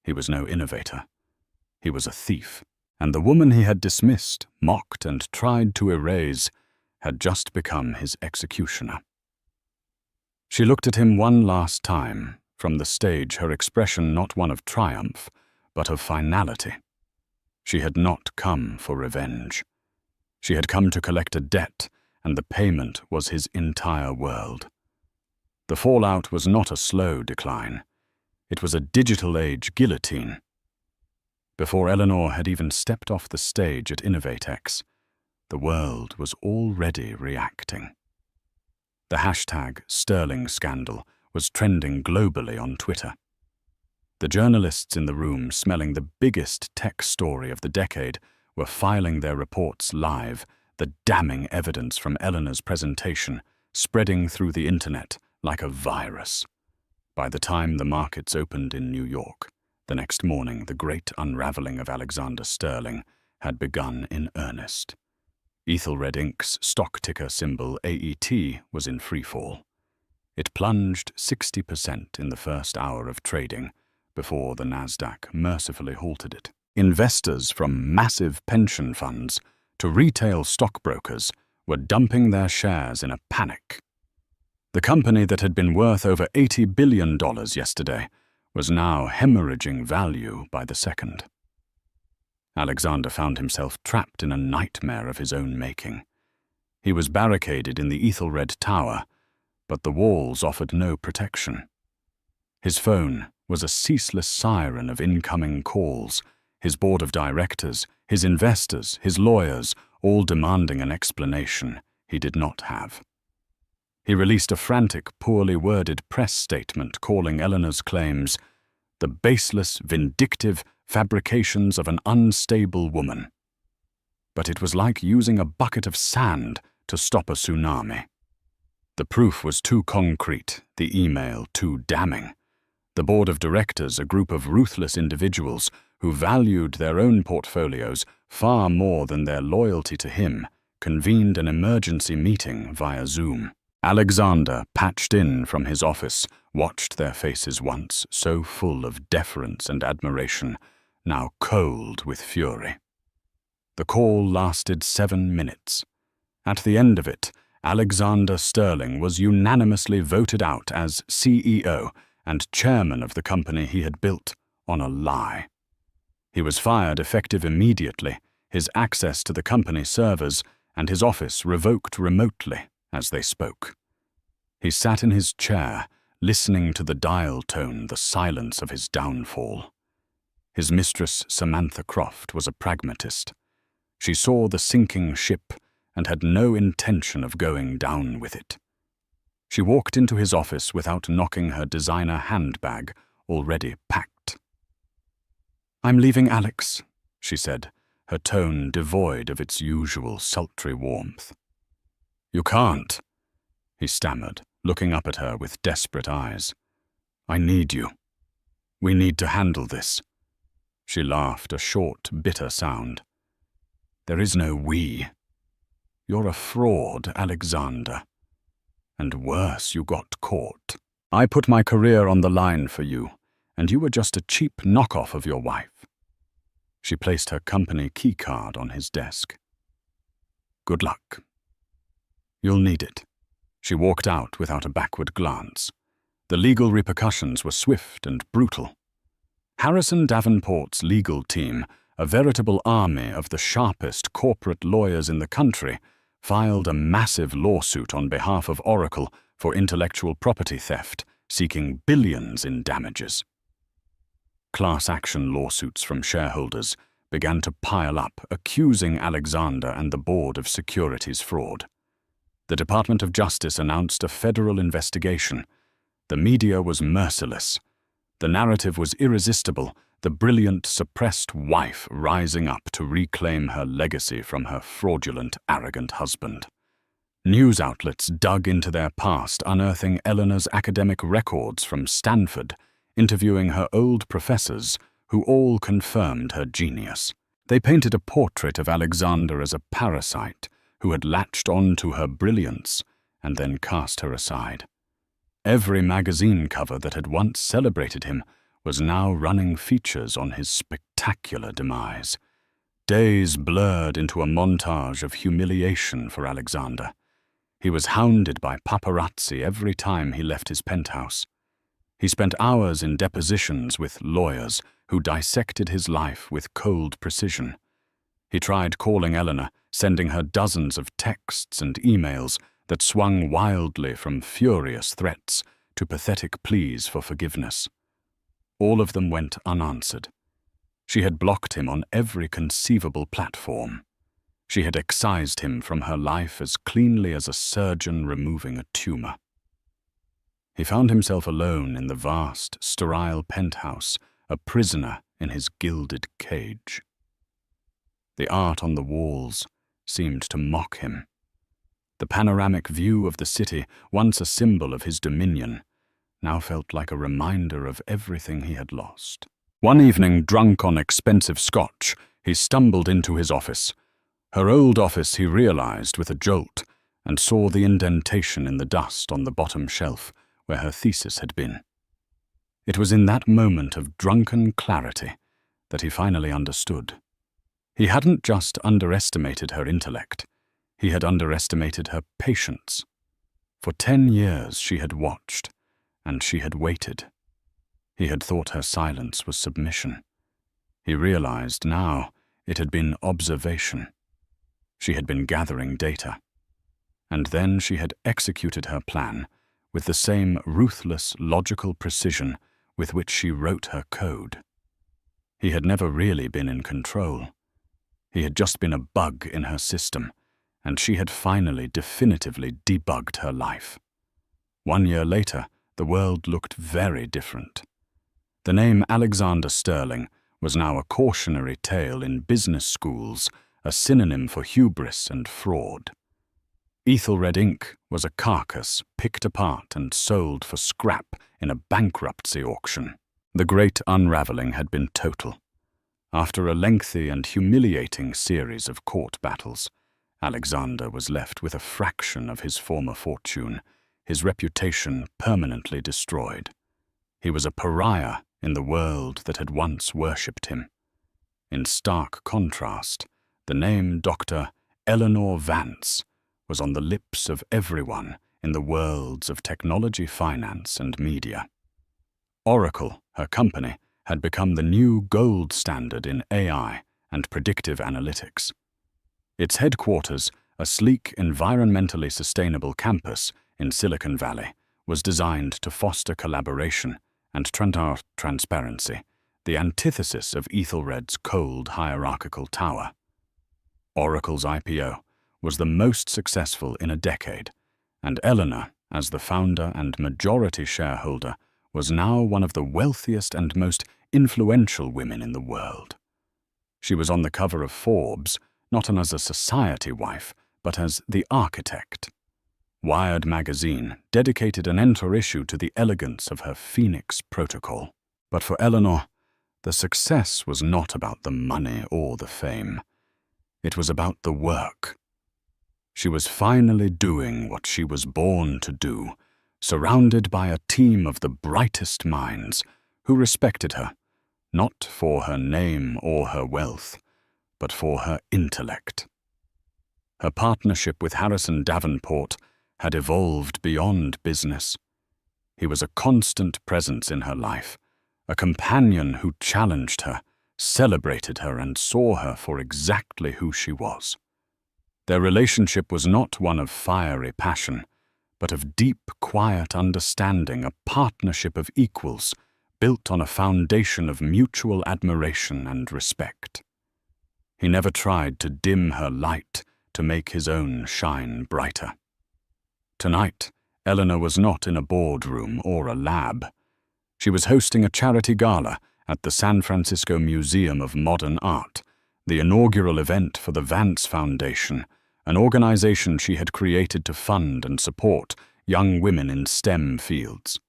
He was no innovator. He was a thief, and the woman he had dismissed, mocked, and tried to erase had just become his executioner. She looked at him one last time, from the stage her expression not one of triumph, but of finality. She had not come for revenge. She had come to collect a debt, and the payment was his entire world. The fallout was not a slow decline. It was a digital age guillotine. Before Eleanor had even stepped off the stage at InnovateX, the world was already reacting. The hashtag Sterling Scandal was trending globally on Twitter. The journalists in the room smelling the biggest tech story of the decade were filing their reports live, the damning evidence from Eleanor's presentation spreading through the internet like a virus. By the time the markets opened in New York, the next morning the great unraveling of Alexander Sterling had begun in earnest. Ethelred Inc.'s stock ticker symbol AET was in freefall. It plunged 60% in the first hour of trading before the Nasdaq mercifully halted it. Investors from massive pension funds to retail stockbrokers were dumping their shares in a panic. The company that had been worth over $80 billion yesterday was now hemorrhaging value by the second. Alexander found himself trapped in a nightmare of his own making. He was barricaded in the Ethelred Tower, but the walls offered no protection. His phone was a ceaseless siren of incoming calls, his board of directors, his investors, his lawyers, all demanding an explanation he did not have. He released a frantic, poorly worded press statement calling Eleanor's claims the baseless, vindictive fabrications of an unstable woman. But it was like using a bucket of sand to stop a tsunami. The proof was too concrete, the email too damning. The board of directors, a group of ruthless individuals who valued their own portfolios far more than their loyalty to him, convened an emergency meeting via Zoom. Alexander, patched in from his office, watched their faces once so full of deference and admiration, now cold with fury. The call lasted 7 minutes. At the end of it, Alexander Sterling was unanimously voted out as CEO and chairman of the company he had built on a lie. He was fired effective immediately, his access to the company servers and his office revoked remotely as they spoke. He sat in his chair, listening to the dial tone, the silence of his downfall. His mistress, Samantha Croft, was a pragmatist. She saw the sinking ship and had no intention of going down with it. She walked into his office without knocking her designer handbag, already packed. "I'm leaving Alex," she said, her tone devoid of its usual sultry warmth. "You can't," he stammered, looking up at her with desperate eyes. "I need you. We need to handle this." She laughed, a short, bitter sound. "There is no we. You're a fraud, Alexander. And worse, you got caught." I put my career on the line for you, and you were just a cheap knockoff of your wife." She placed her company keycard on his desk. "Good luck. You'll need it." She walked out without a backward glance. The legal repercussions were swift and brutal. Harrison Davenport's legal team, a veritable army of the sharpest corporate lawyers in the country, filed a massive lawsuit on behalf of Oracle for intellectual property theft, seeking billions in damages. Class action lawsuits from shareholders began to pile up, accusing Alexander and the board of securities fraud. The Department of Justice announced a federal investigation. The media was merciless. The narrative was irresistible, the brilliant, suppressed wife rising up to reclaim her legacy from her fraudulent, arrogant husband. News outlets dug into their past, unearthing Eleanor's academic records from Stanford, interviewing her old professors, who all confirmed her genius. They painted a portrait of Alexander as a parasite who had latched on to her brilliance and then cast her aside. Every magazine cover that had once celebrated him was now running features on his spectacular demise. Days blurred into a montage of humiliation for Alexander. He was hounded by paparazzi every time he left his penthouse. He spent hours in depositions with lawyers who dissected his life with cold precision. He tried calling Eleanor, sending her dozens of texts and emails that swung wildly from furious threats to pathetic pleas for forgiveness. All of them went unanswered. She had blocked him on every conceivable platform. She had excised him from her life as cleanly as a surgeon removing a tumor. He found himself alone in the vast, sterile penthouse, a prisoner in his gilded cage. The art on the walls seemed to mock him. The panoramic view of the city, once a symbol of his dominion, now felt like a reminder of everything he had lost. One evening, drunk on expensive scotch, he stumbled into his office. Her old office, he realized with a jolt, and saw the indentation in the dust on the bottom shelf where her thesis had been. It was in that moment of drunken clarity that he finally understood. He hadn't just underestimated her intellect, he had underestimated her patience. For 10 years she had watched, and she had waited. He had thought her silence was submission. He realized now it had been observation. She had been gathering data. And then she had executed her plan with the same ruthless, logical precision with which she wrote her code. He had never really been in control. He had just been a bug in her system, and she had finally definitively debugged her life. 1 year later, the world looked very different. The name Alexander Sterling was now a cautionary tale in business schools, a synonym for hubris and fraud. Ethelred Inc. was a carcass picked apart and sold for scrap in a bankruptcy auction. The great unraveling had been total. After a lengthy and humiliating series of court battles, Alexander was left with a fraction of his former fortune, his reputation permanently destroyed. He was a pariah in the world that had once worshipped him. In stark contrast, the name Dr. Eleanor Vance was on the lips of everyone in the worlds of technology, finance, and media. Oracle, her company, had become the new gold standard in AI and predictive analytics. Its headquarters, a sleek, environmentally sustainable campus in Silicon Valley, was designed to foster collaboration and transparency, the antithesis of Ethelred's cold, hierarchical tower. Oracle's IPO was the most successful in a decade, and Eleanor, as the founder and majority shareholder, was now one of the wealthiest and most influential women in the world. She was on the cover of Forbes, not as a society wife, but as the architect. Wired magazine dedicated an entire issue to the elegance of her Phoenix protocol. But for Eleanor, the success was not about the money or the fame. It was about the work. She was finally doing what she was born to do, surrounded by a team of the brightest minds who respected her, not for her name or her wealth, but for her intellect. Her partnership with Harrison Davenport had evolved beyond business. He was a constant presence in her life, a companion who challenged her, celebrated her, and saw her for exactly who she was. Their relationship was not one of fiery passion, but of deep, quiet understanding, a partnership of equals, built on a foundation of mutual admiration and respect. He never tried to dim her light to make his own shine brighter. Tonight, Eleanor was not in a boardroom or a lab. She was hosting a charity gala at the San Francisco Museum of Modern Art, the inaugural event for the Vance Foundation, an organization she had created to fund and support young women in STEM fields.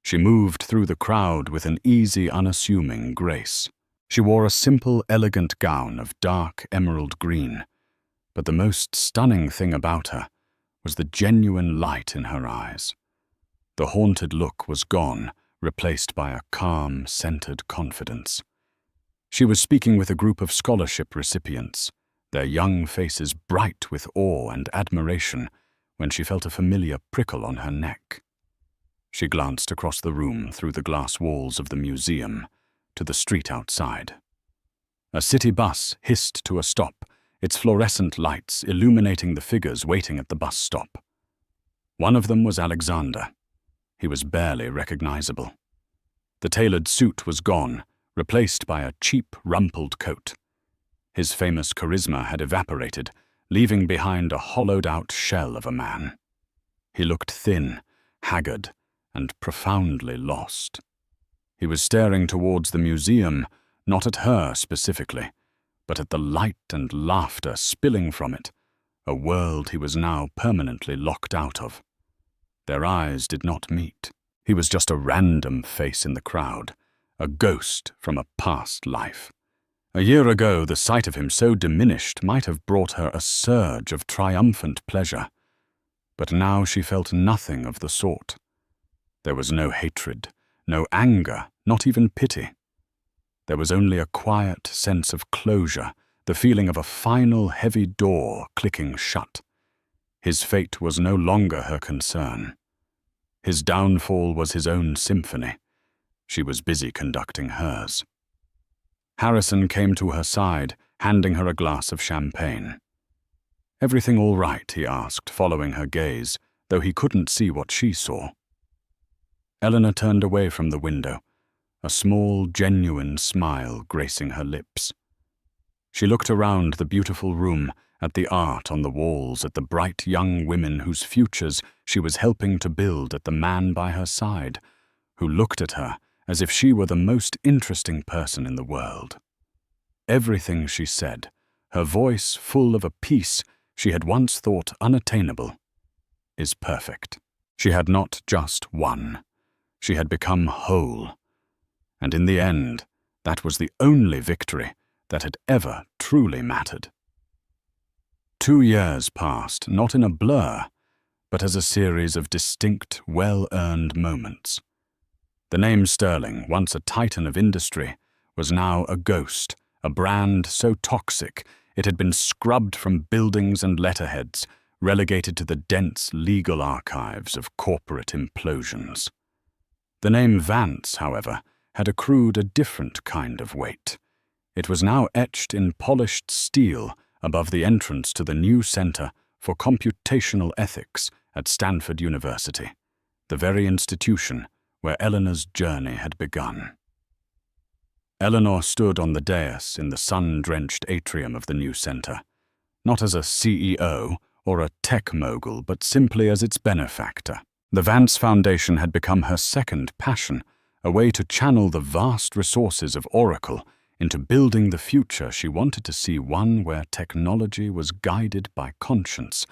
She moved through the crowd with an easy, unassuming grace. She wore a simple, elegant gown of dark emerald green, but the most stunning thing about her was the genuine light in her eyes. The haunted look was gone, replaced by a calm, centered confidence. She was speaking with a group of scholarship recipients, their young faces bright with awe and admiration, when she felt a familiar prickle on her neck. She glanced across the room through the glass walls of the museum to the street outside. A city bus hissed to a stop, its fluorescent lights illuminating the figures waiting at the bus stop. One of them was Alexander. He was barely recognizable. The tailored suit was gone, replaced by a cheap, rumpled coat. His famous charisma had evaporated, leaving behind a hollowed-out shell of a man. He looked thin, haggard, and profoundly lost. He was staring towards the museum, not at her specifically, but at the light and laughter spilling from it, a world he was now permanently locked out of. Their eyes did not meet. He was just a random face in the crowd, a ghost from a past life. A year ago, the sight of him so diminished might have brought her a surge of triumphant pleasure, but now she felt nothing of the sort. There was no hatred, no anger, not even pity. There was only a quiet sense of closure, the feeling of a final heavy door clicking shut. His fate was no longer her concern. His downfall was his own symphony. She was busy conducting hers. Harrison came to her side, handing her a glass of champagne. "Everything all right?" he asked, following her gaze, though he couldn't see what she saw. Eleanor turned away from the window, a small, genuine smile gracing her lips. She looked around the beautiful room, at the art on the walls, at the bright young women whose futures she was helping to build, at the man by her side, who looked at her as if she were the most interesting person in the world. Everything she said, her voice full of a peace she had once thought unattainable, is perfect. She had not just won. She had become whole. And in the end, that was the only victory that had ever truly mattered. 2 years passed, not in a blur, but as a series of distinct, well-earned moments. The name Sterling, once a titan of industry, was now a ghost, a brand so toxic it had been scrubbed from buildings and letterheads, relegated to the dense legal archives of corporate implosions. The name Vance, however, had accrued a different kind of weight. It was now etched in polished steel above the entrance to the new Center for Computational Ethics at Stanford University, the very institution where Eleanor's journey had begun. Eleanor stood on the dais in the sun-drenched atrium of the new center, not as a CEO or a tech mogul, but simply as its benefactor. The Vance Foundation had become her second passion, a way to channel the vast resources of Oracle into building the future she wanted to see, one where technology was guided by conscience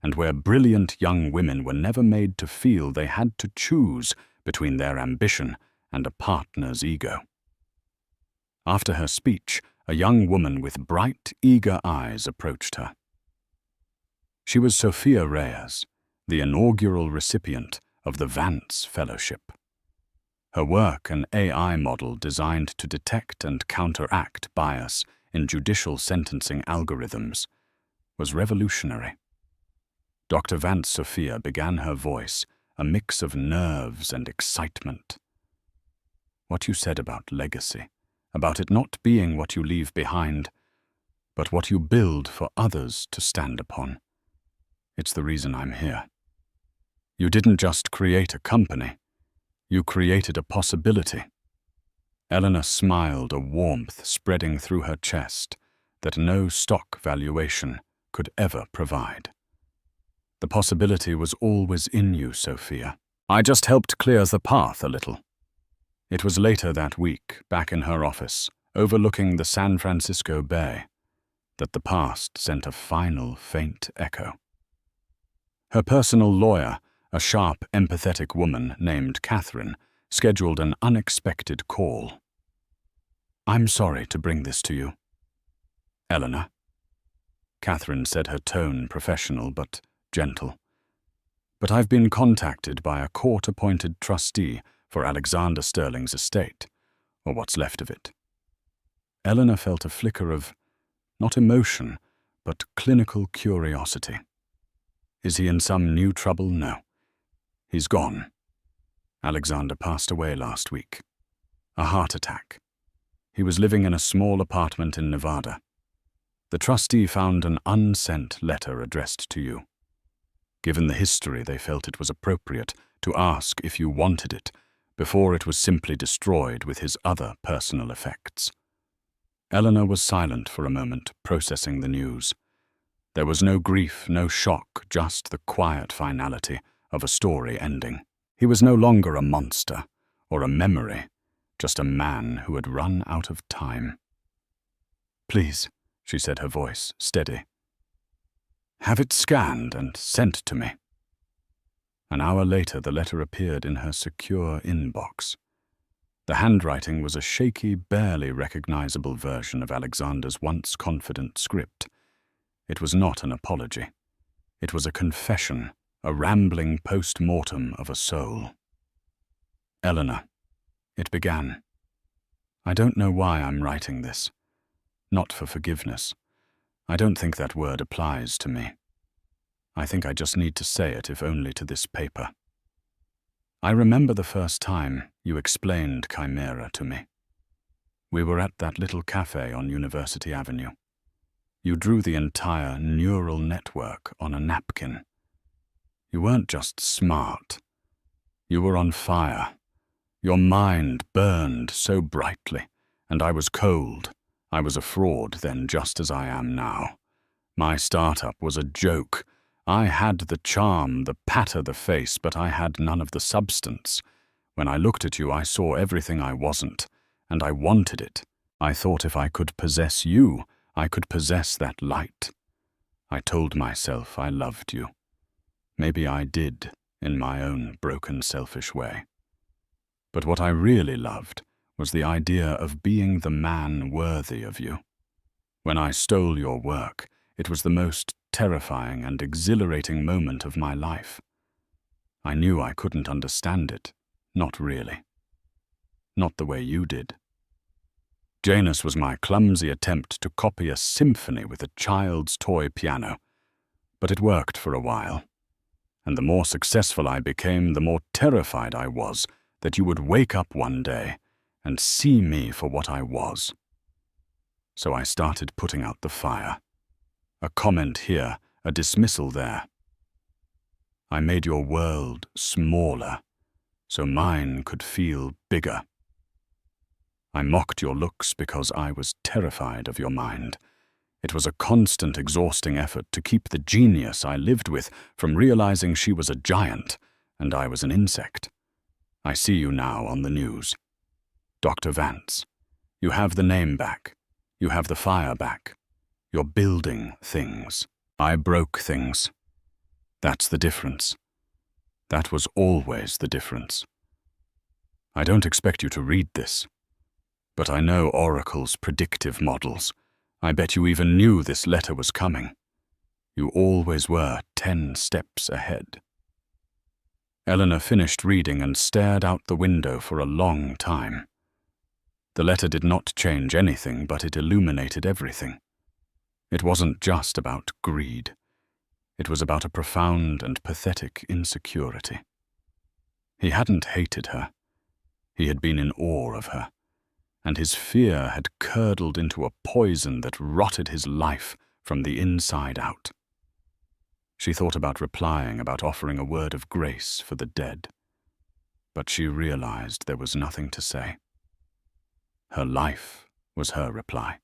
and where brilliant young women were never made to feel they had to choose between their ambition and a partner's ego. After her speech, a young woman with bright, eager eyes approached her. She was Sophia Reyes, the inaugural recipient of the Vance Fellowship. Her work, an AI model designed to detect and counteract bias in judicial sentencing algorithms, was revolutionary. Dr. Vance Sophia began her voice, a mix of nerves and excitement. What you said about legacy, about it not being what you leave behind, but what you build for others to stand upon. It's the reason I'm here. You didn't just create a company, you created a possibility. Eleanor smiled, a warmth spreading through her chest that no stock valuation could ever provide. The possibility was always in you, Sophia. I just helped clear the path a little. It was later that week, back in her office, overlooking the San Francisco Bay, that the past sent a final, faint echo. Her personal lawyer, a sharp, empathetic woman named Catherine, scheduled an unexpected call. "I'm sorry to bring this to you." "Eleanor?" Catherine said, her tone professional but gentle. "But I've been contacted by a court-appointed trustee for Alexander Sterling's estate, or what's left of it." Eleanor felt a flicker of, not emotion, but clinical curiosity. Is he in some new trouble? No. He's gone. Alexander passed away last week. A heart attack. He was living in a small apartment in Nevada. The trustee found an unsent letter addressed to you. Given the history, they felt it was appropriate to ask if you wanted it before it was simply destroyed with his other personal effects. Eleanor was silent for a moment, processing the news. There was no grief, no shock, just the quiet finality of a story ending. He was no longer a monster or a memory, just a man who had run out of time. "Please," she said, her voice steady. "Have it scanned and sent to me." An hour later, the letter appeared in her secure inbox. The handwriting was a shaky, barely recognizable version of Alexander's once confident script. It was not an apology. It was a confession, a rambling post-mortem of a soul. "Eleanor," it began. "I don't know why I'm writing this. Not for forgiveness. I don't think that word applies to me. I think I just need to say it, if only to this paper. I remember the first time you explained Chimera to me. We were at that little cafe on University Avenue. You drew the entire neural network on a napkin. You weren't just smart. You were on fire. Your mind burned so brightly, and I was cold. I was a fraud then, just as I am now. My startup was a joke. I had the charm, the patter, the face, but I had none of the substance. When I looked at you, I saw everything I wasn't, and I wanted it. I thought if I could possess you, I could possess that light. I told myself I loved you. Maybe I did, in my own broken, selfish way. But what I really loved was the idea of being the man worthy of you. When I stole your work, it was the most terrifying and exhilarating moment of my life. I knew I couldn't understand it, not really. Not the way you did. Janus was my clumsy attempt to copy a symphony with a child's toy piano, but it worked for a while. And the more successful I became, the more terrified I was that you would wake up one day and see me for what I was. So I started putting out the fire. A comment here, a dismissal there. I made your world smaller, so mine could feel bigger. I mocked your looks because I was terrified of your mind. It was a constant, exhausting effort to keep the genius I lived with from realizing she was a giant and I was an insect. I see you now on the news. Dr. Vance, you have the name back. You have the fire back. You're building things. I broke things. That's the difference. That was always the difference. I don't expect you to read this, but I know Oracle's predictive models. I bet you even knew this letter was coming. You always were 10 steps ahead. Eleanor finished reading and stared out the window for a long time. The letter did not change anything, but it illuminated everything. It wasn't just about greed. It was about a profound and pathetic insecurity. He hadn't hated her. He had been in awe of her, and his fear had curdled into a poison that rotted his life from the inside out. She thought about replying, about offering a word of grace for the dead, but she realized there was nothing to say. Her life was her reply.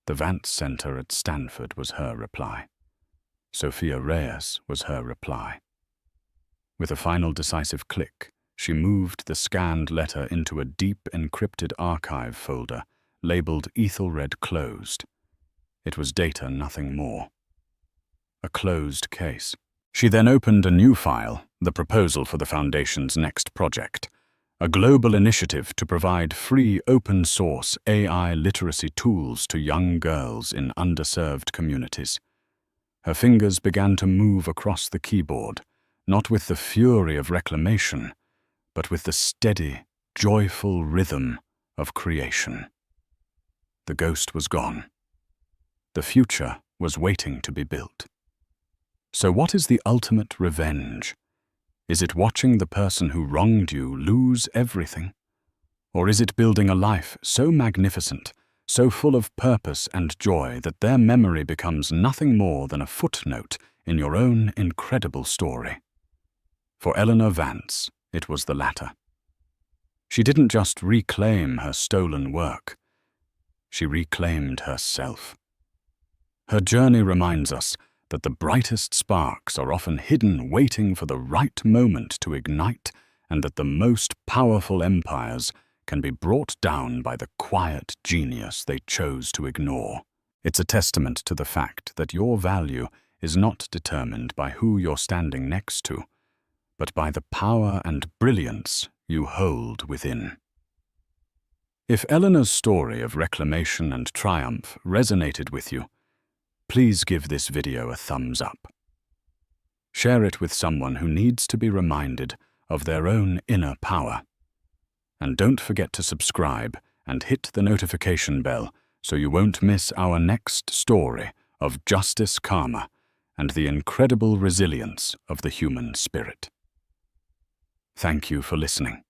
The Vance Center at Stanford was her reply. Sophia Reyes was her reply. With a final decisive click, she moved the scanned letter into a deep encrypted archive folder labeled Ethelred Closed. It was data, nothing more. A closed case. She then opened a new file, the proposal for the Foundation's next project, a global initiative to provide free open-source AI literacy tools to young girls in underserved communities. Her fingers began to move across the keyboard, not with the fury of reclamation, but with the steady, joyful rhythm of creation. The ghost was gone. The future was waiting to be built. So what is the ultimate revenge? Is it watching the person who wronged you lose everything? Or is it building a life so magnificent, so full of purpose and joy that their memory becomes nothing more than a footnote in your own incredible story? For Eleanor Vance, it was the latter. She didn't just reclaim her stolen work. She reclaimed herself. Her journey reminds us that the brightest sparks are often hidden waiting for the right moment to ignite, and that the most powerful empires can be brought down by the quiet genius they chose to ignore. It's a testament to the fact that your value is not determined by who you're standing next to, but by the power and brilliance you hold within. If Eleanor's story of reclamation and triumph resonated with you, please give this video a thumbs up. Share it with someone who needs to be reminded of their own inner power. And don't forget to subscribe and hit the notification bell so you won't miss our next story of justice, karma, and the incredible resilience of the human spirit. Thank you for listening.